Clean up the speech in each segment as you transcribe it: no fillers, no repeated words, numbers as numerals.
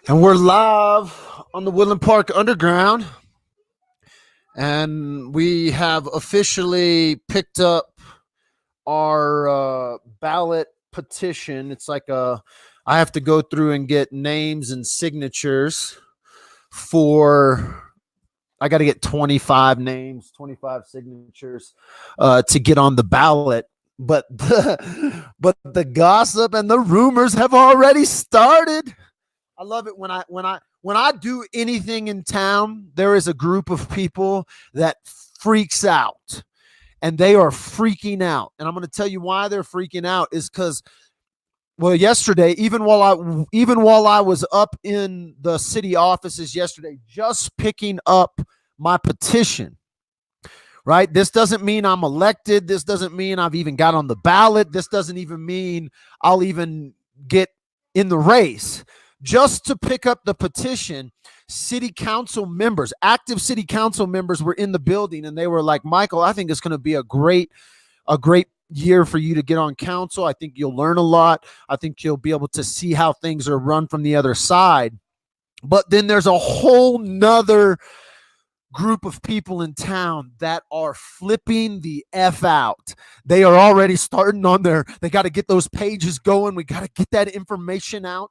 And we're live on the Woodland Park Underground. And we have officially picked up our ballot petition. It's like I have to go through and get names and signatures I got to get 25 names, 25 signatures to get on the ballot. But the gossip and the rumors have already started. I love it when I do anything in town, there is a group of people that freaks out, and they are freaking out. And I'm going to tell you why they're freaking out is because, well, yesterday, even while I was up in the city offices yesterday, just picking up my petition, right? This doesn't mean I'm elected. This doesn't mean I've even got on the ballot. This doesn't even mean I'll even get in the race. Just to pick up the petition, city council members, active city council members were in the building, and they were like, Michael, I think it's going to be a great year for you to get on council. I think you'll learn a lot. I think you'll be able to see how things are run from the other side. But then there's a whole nother group of people in town that are flipping the F out. They are already starting on they got to get those pages going. We got to get that information out.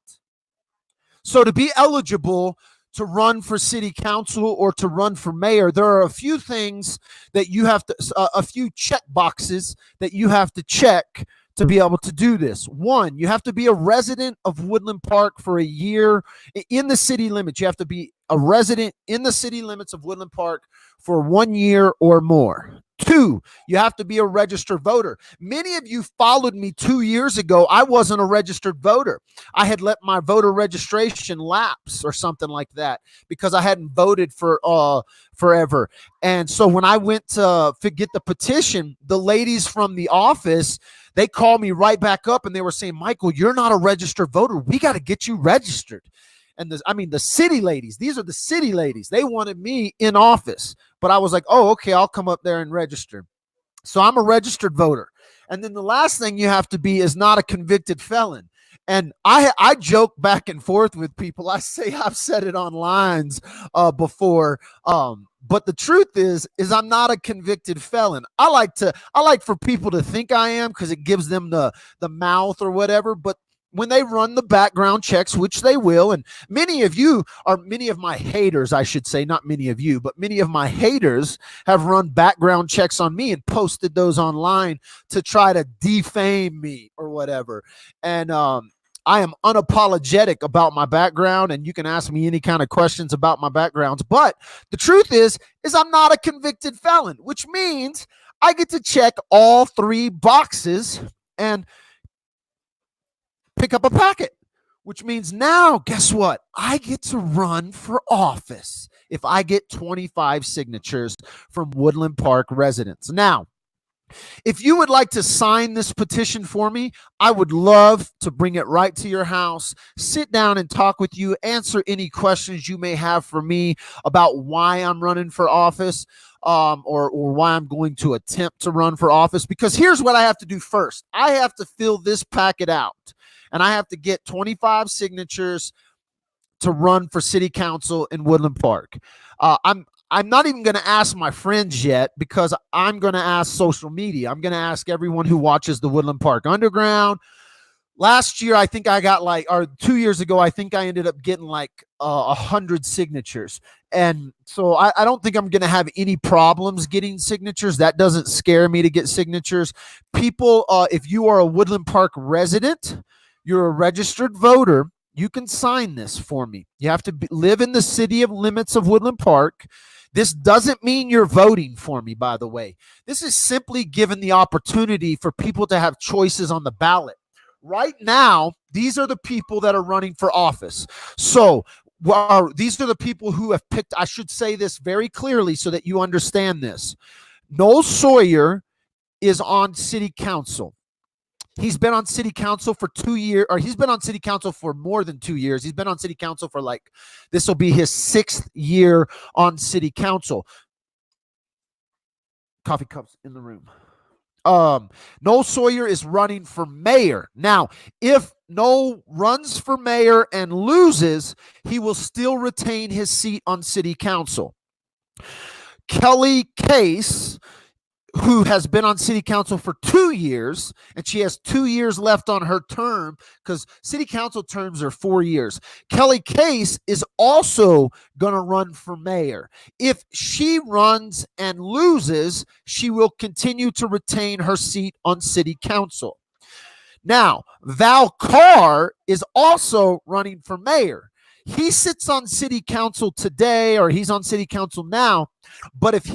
So to be eligible to run for city council or to run for mayor, there are a few things that you have to, a few check boxes that you have to check to be able to do this. One, you have to be a resident of Woodland Park for a year in the city limits. You have to be a resident in the city limits of Woodland Park for 1 year or more. Two, you have to be a registered voter. Many of you followed me 2 years ago. I wasn't a registered voter. I had let my voter registration lapse or something like that because I hadn't voted for forever. And so when I went to get the petition, the ladies from the office, they called me right back up and they were saying, Michael, you're not a registered voter. We got to get you registered. And the city ladies, these are the city ladies. They wanted me in office, but I was like, oh, okay, I'll come up there and register. So I'm a registered voter. And then the last thing you have to be is not a convicted felon. And I joke back and forth with people. I say I've said it on lines before. But the truth is I'm not a convicted felon. I like for people to think I am because it gives them the mouth or whatever. But when they run the background checks, which they will, and many of my haters, I should say, not many of you, but many of my haters have run background checks on me and posted those online to try to defame me or whatever. And I am unapologetic about my background, and you can ask me any kind of questions about my backgrounds. But the truth is I'm not a convicted felon, which means I get to check all three boxes and pick up a packet, which means now, guess what? I get to run for office if I get 25 signatures from Woodland Park residents. Now, if you would like to sign this petition for me, I would love to bring it right to your house, sit down and talk with you, answer any questions you may have for me about why I'm running for office, or why I'm going to attempt to run for office. Because here's what I have to do first. I have to fill this packet out, and I have to get 25 signatures to run for city council in Woodland Park. I'm not even going to ask my friends yet because I'm going to ask social media. I'm going to ask everyone who watches the Woodland Park Underground. Last year, I think I got or 2 years ago, I think I ended up getting 100 signatures. And so I don't think I'm going to have any problems getting signatures. That doesn't scare me to get signatures. People, if you are a Woodland Park resident, you're a registered voter, you can sign this for me. You have to live in the city limits of Woodland Park. This doesn't mean you're voting for me, by the way. This is simply given the opportunity for people to have choices on the ballot. Right now, these are the people that are running for office. So these are the people who have picked. I should say this very clearly so that you understand this. Noel Sawyer is on city council. He's been on city council for 2 years, or he's been on city council for more than 2 years. He's been on city council for this will be his 6th year on city council. Coffee cups in the room. Noel Sawyer is running for mayor. Now, if Noel runs for mayor and loses, he will still retain his seat on city council. Kelly Case, who has been on city council for 2 years, and she has 2 years left on her term because city council terms are 4 years. Kelly Case is also going to run for mayor. If she runs and loses, she will continue to retain her seat on city council. Now, Val Carr is also running for mayor. He sits on city council today, or he's on city council now. But if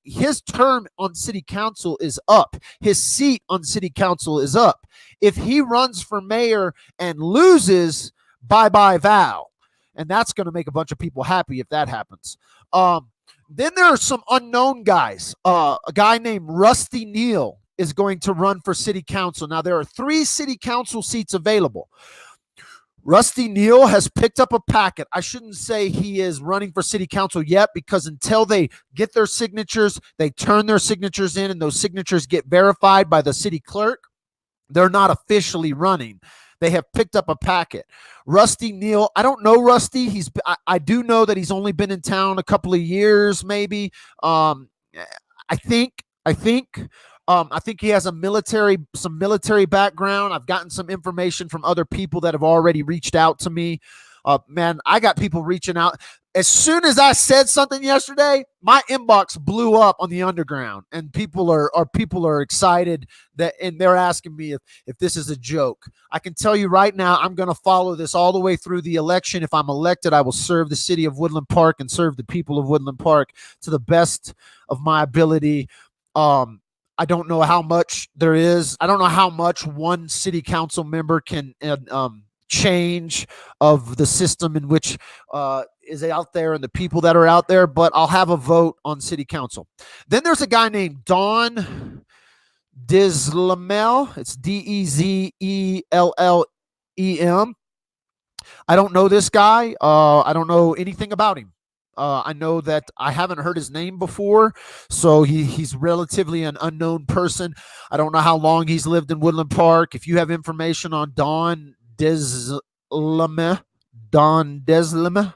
his term on city council is up, his seat on city council is up. If he runs for mayor and loses, bye-bye Val. And that's going to make a bunch of people happy if that happens. Then there are some unknown guys. A guy named Rusty Neal is going to run for city council. Now, there are 3 city council seats available. Rusty Neal has picked up a packet. I shouldn't say he is running for city council yet, because until they get their signatures, they turn their signatures in, and those signatures get verified by the city clerk, they're not officially running. They have picked up a packet. Rusty Neal, I don't know Rusty. I do know that he's only been in town a couple of years, maybe. I think he has some military background. I've gotten some information from other people that have already reached out to me. Man, I got people reaching out. As soon as I said something yesterday, my inbox blew up on the underground, and people are excited and they're asking me if this is a joke. I can tell you right now, I'm going to follow this all the way through the election. If I'm elected, I will serve the city of Woodland Park and serve the people of Woodland Park to the best of my ability. I don't know how much there is. I don't know how much one city council member can change of the system in which is out there and the people that are out there, but I'll have a vote on city council. Then there's a guy named Don Dezlem. It's Dezellem. I don't know this guy. I don't know anything about him. I know that I haven't heard his name before, so he's relatively an unknown person. I don't know how long he's lived in Woodland Park. If you have information on Don Dezlem, Dezellem,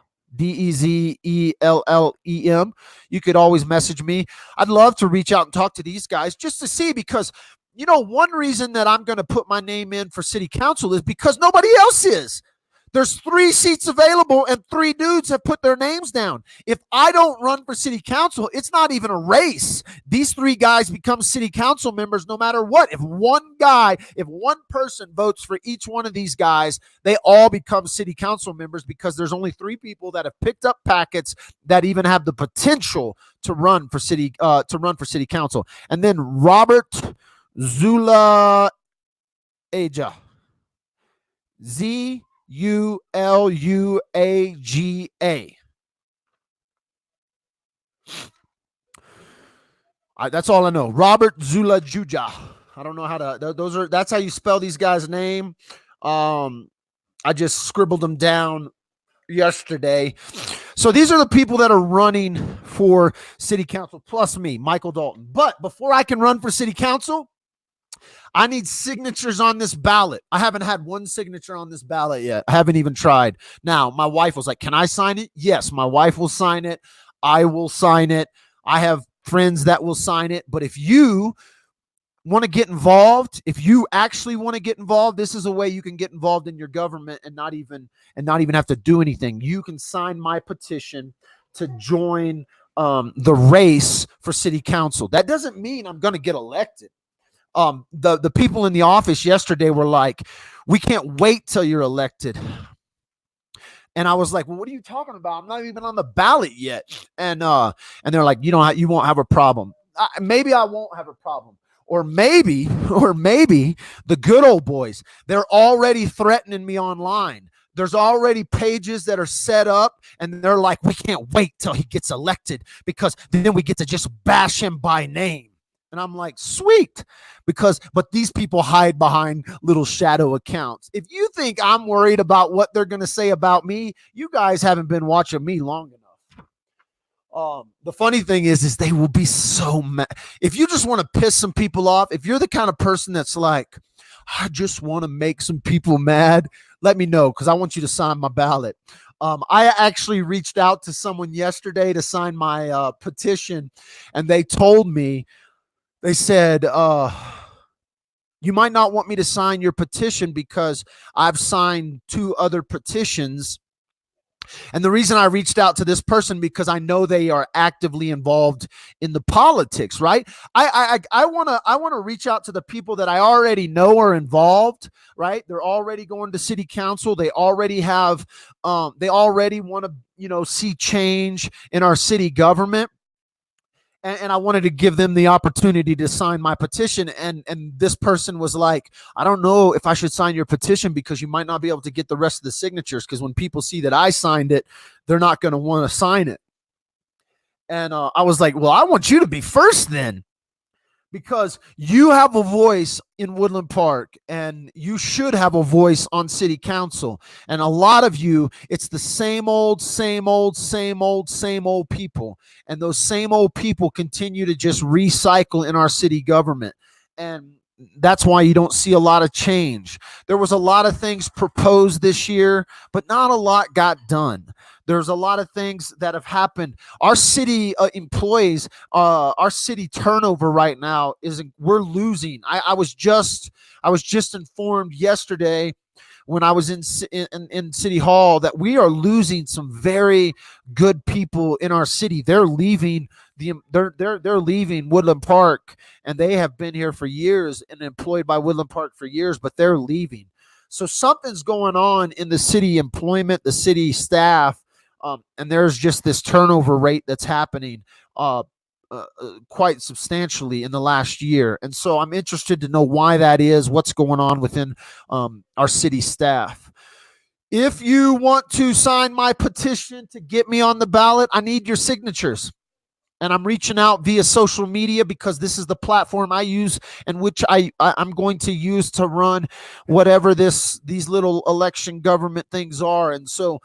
you could always message me. I'd love to reach out and talk to these guys just to see, because, you know, one reason that I'm going to put my name in for city council is because nobody else is. There's 3 seats available, and 3 dudes have put their names down. If I don't run for city council, it's not even a race. These 3 guys become city council members no matter what. If one person votes for each one of these guys, they all become city council members, because there's only 3 people that have picked up packets that even have the potential to run for city council. And then Robert Zulaga. Zuluaga. That's all I know. Robert Zulajuja. I don't know how to. That's how you spell these guys' name. I just scribbled them down yesterday. So these are the people that are running for city council, plus me, Michael Dalton. But before I can run for city council, I need signatures on this ballot. I haven't had one signature on this ballot yet. I haven't even tried. Now, my wife was like, can I sign it? Yes, my wife will sign it. I will sign it. I have friends that will sign it. But if you want to get involved, if you actually want to get involved, this is a way you can get involved in your government and not even have to do anything. You can sign my petition to join the race for city council. That doesn't mean I'm going to get elected. The people in the office yesterday were like, we can't wait till you're elected. And I was like, well, what are you talking about? I'm not even on the ballot yet. And they're like, you won't have a problem. Maybe I won't have a problem. Or maybe the good old boys, they're already threatening me online. There's already pages that are set up, and they're like, we can't wait till he gets elected, because then we get to just bash him by name. And I'm like, sweet, but these people hide behind little shadow accounts. If you think I'm worried about what they're going to say about me, you guys haven't been watching me long enough. The funny thing is they will be so mad. If you just want to piss some people off, if you're the kind of person that's like, I just want to make some people mad, let me know because I want you to sign my ballot. I actually reached out to someone yesterday to sign my petition, and they told me, they said, you might not want me to sign your petition because I've signed 2 other petitions. And the reason I reached out to this person because I know they are actively involved in the politics, right? I want to reach out to the people that I already know are involved, right? They're already going to city council. They already have they already want to, see change in our city government. And I wanted to give them the opportunity to sign my petition. And this person was like, I don't know if I should sign your petition because you might not be able to get the rest of the signatures because when people see that I signed it, they're not going to want to sign it. And I was like, well, I want you to be first then, because you have a voice in Woodland Park and you should have a voice on city council. And a lot of you, it's the same old people. And those same old people continue to just recycle in our city government. And that's why you don't see a lot of change. There was a lot of things proposed this year, but not a lot got done. There's a lot of things that have happened. Our city employees, our city turnover right now we're losing. I was just informed yesterday when I was in City Hall that we are losing some very good people in our city. They're leaving they're leaving Woodland Park, and they have been here for years and employed by Woodland Park for years, but they're leaving. So something's going on in the city employment, the city staff. And there's just this turnover rate that's happening quite substantially in the last year. And so I'm interested to know why that is, what's going on within our city staff. If you want to sign my petition to get me on the ballot, I need your signatures. And I'm reaching out via social media because this is the platform I use and which I'm going to use to run whatever these little election government things are. And so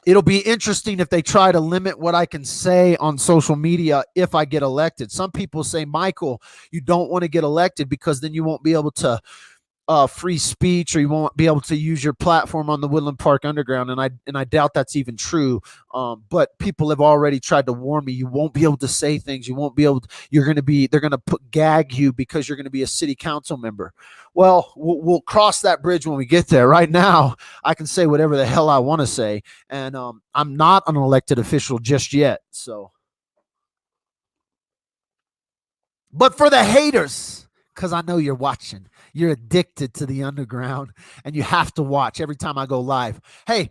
it'll be interesting if they try to limit what I can say on social media if I get elected. Some people say, Michael, you don't want to get elected because then you won't be able to free speech, or you won't be able to use your platform on the Woodland Park Underground. And I doubt that's even true. But people have already tried to warn me. You won't be able to say things. You won't be able to, they're going to gag you because you're going to be a city council member. Well, we'll cross that bridge when we get there. Right now, I can say whatever the hell I want to say. And I'm not an elected official just yet. So, but for the haters, because I know you're watching, you're addicted to the underground and you have to watch every time I go live. Hey,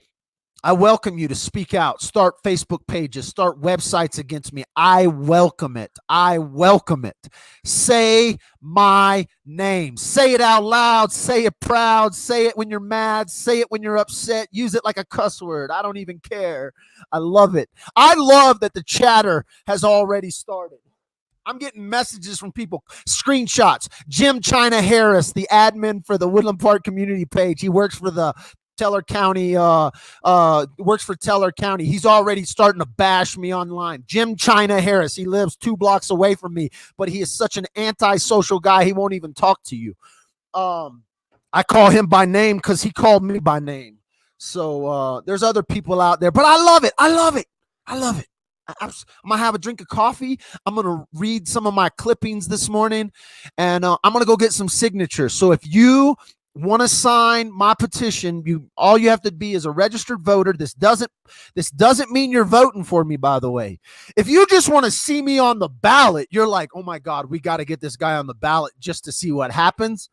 I welcome you to speak out, start Facebook pages, start websites against me. I welcome it. I welcome it. Say my name. Say it out loud. Say it proud. Say it when you're mad. Say it when you're upset. Use it like a cuss word. I don't even care. I love it. I love that the chatter has already started. I'm getting messages from people, screenshots. Jim China Harris, the admin for the Woodland Park community page. He works for the Teller County, works for Teller County. He's already starting to bash me online. Jim China Harris, he lives 2 blocks away from me, but he is such an antisocial guy, he won't even talk to you. I call him by name because he called me by name. So there's other people out there, but I love it. I love it. I love it. I'm going to have a drink of coffee. I'm going to read some of my clippings this morning, and I'm going to go get some signatures. So if you want to sign my petition, all you have to be is a registered voter. This doesn't mean you're voting for me, by the way. If you just want to see me on the ballot, you're like, oh my God, we got to get this guy on the ballot just to see what happens.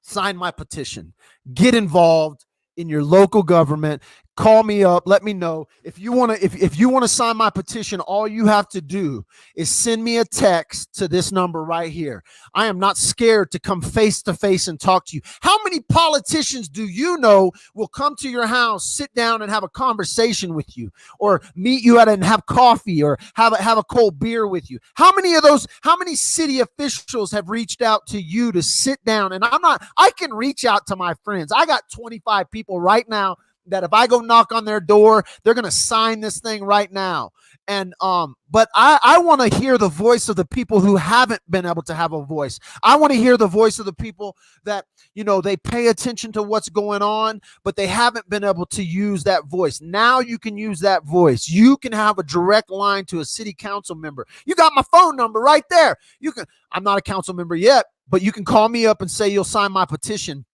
Sign my petition. Get involved in your local government. Call me up. Let me know. If you want to sign my petition, all you have to do is send me a text to this number right here. I am not scared to come face to face and talk to you. How many politicians do you know will come to your house, sit down and have a conversation with you, or meet you and have coffee, or have a cold beer with you? How many city officials have reached out to you to sit down? And I can reach out to my friends. I got 25 people right now that if I go knock on their door, they're going to sign this thing right now. And but I want to hear the voice of the people who haven't been able to have a voice. I want to hear the voice of the people that, you know, they pay attention to what's going on, but they haven't been able to use that voice. Now you can use that voice. You can have a direct line to a city council member. You got my phone number right there. You can. I'm not a council member yet, but you can call me up and say you'll sign my petition,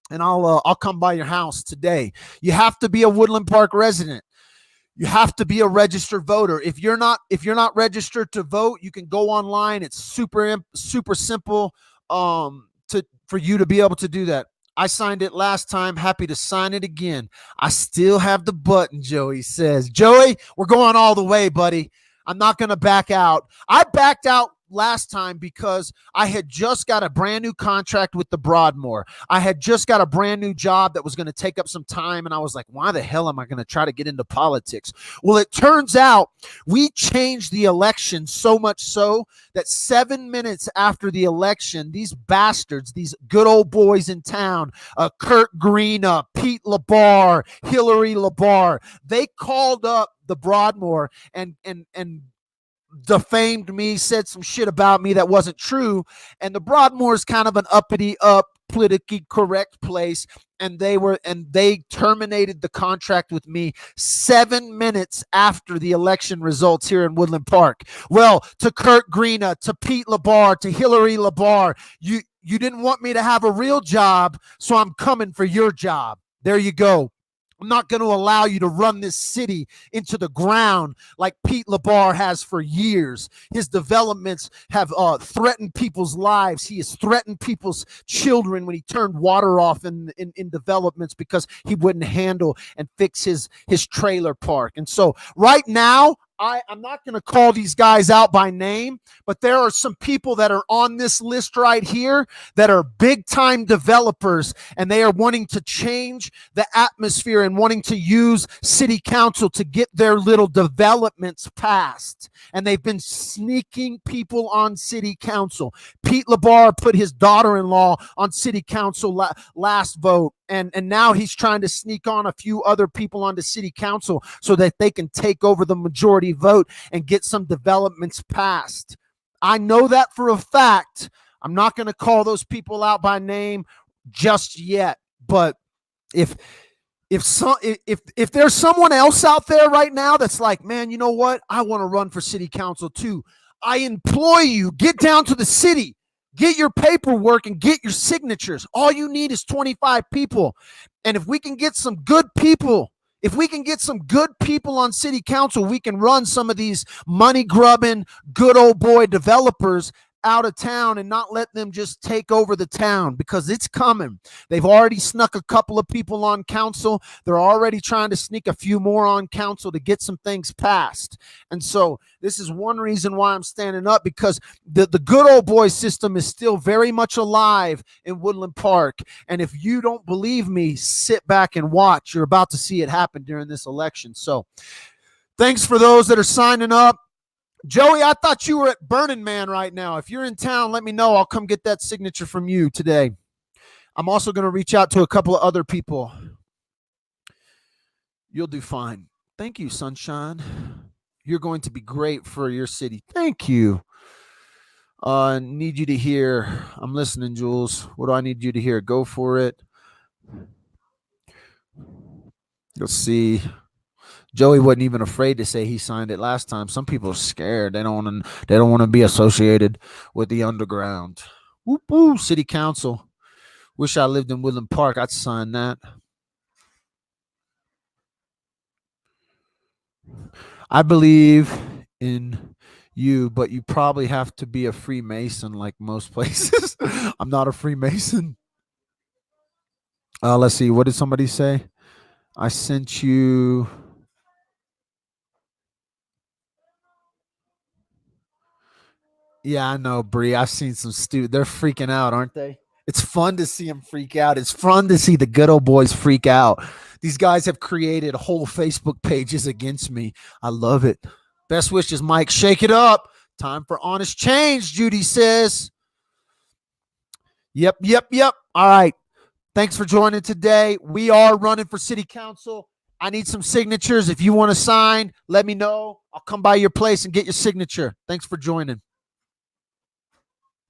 and I'll come by your house today. You have to be a Woodland Park resident. You have to be a registered voter. If you're not registered to vote, you can go online. It's super simple for you to be able to do that. I signed it last time. Happy to sign it again. I still have the button, Joey says. Joey, we're going all the way, buddy. I'm not going to back out. I backed out last time because I had just got a brand new contract with the Broadmoor. I had just got a brand new job that was going to take up some time, and I was like, why the hell am I going to try to get into politics? Well, it turns out we changed the election so much so that 7 minutes after the election, these bastards, these good old boys in town, Kurt Greena, Pete LaBarre, Hillary LaBarre, they called up the Broadmoor and defamed me, said some shit about me that wasn't true. And the Broadmoor is kind of an uppity up, politically correct place, and they terminated the contract with me 7 minutes after the election results here in Woodland Park. Well, to Kurt Greena, to Pete LaBarre, to Hillary LaBarre, you didn't want me to have a real job, so I'm coming for your job. There you go. I'm not going to allow you to run this city into the ground like Pete LaBarre has for years. His developments have threatened people's lives. He has threatened people's children when he turned water off in developments because he wouldn't handle and fix his trailer park. And so right now, I'm not going to call these guys out by name, but there are some people that are on this list right here that are big-time developers, and they are wanting to change the atmosphere and wanting to use city council to get their little developments passed. And they've been sneaking people on city council. Pete LaBarre put his daughter-in-law on city council last vote. And now he's trying to sneak on a few other people onto city council so that they can take over the majority vote and get some developments passed. I know that for a fact. I'm not going to call those people out by name just yet. But if there's someone else out there right now that's like, man, you know what? I want to run for city council too. I implore you, get down to the city. Get your paperwork and get your signatures. All you need is 25 people. And if we can get some good people, on city council, we can run some of these money-grubbing, good old boy developers out of town and not let them just take over the town, because it's coming. They've already snuck a couple of people on council. They're already trying to sneak a few more on council to get some things passed. And so this is one reason why I'm standing up, because the good old boy system is still very much alive in Woodland Park. And if you don't believe me, sit back and watch. You're about to see it happen during this election. So thanks for those that are signing up. Joey, I thought you were at Burning Man right now. If you're in town, let me know. I'll come get that signature from you today. I'm also going to reach out to a couple of other people. You'll do fine. Thank you, Sunshine. You're going to be great for your city. Thank you. Need you to hear. I'm listening, Jules. What do I need you to hear? Go for it. You'll see. Joey wasn't even afraid to say he signed it last time. Some people are scared. They don't want to be associated with the underground. Whoop, whoop, city council. Wish I lived in Woodland Park. I'd sign that. I believe in you, but you probably have to be a Freemason like most places. I'm not a Freemason. Let's see. What did somebody say? I sent you... Yeah, I know, Bree. I've seen some students. They're freaking out, aren't they? It's fun to see them freak out. It's fun to see the good old boys freak out. These guys have created whole Facebook pages against me. I love it. Best wishes, Mike. Shake it up. Time for honest change, Judy says. Yep. All right. Thanks for joining today. We are running for city council. I need some signatures. If you want to sign, let me know. I'll come by your place and get your signature. Thanks for joining.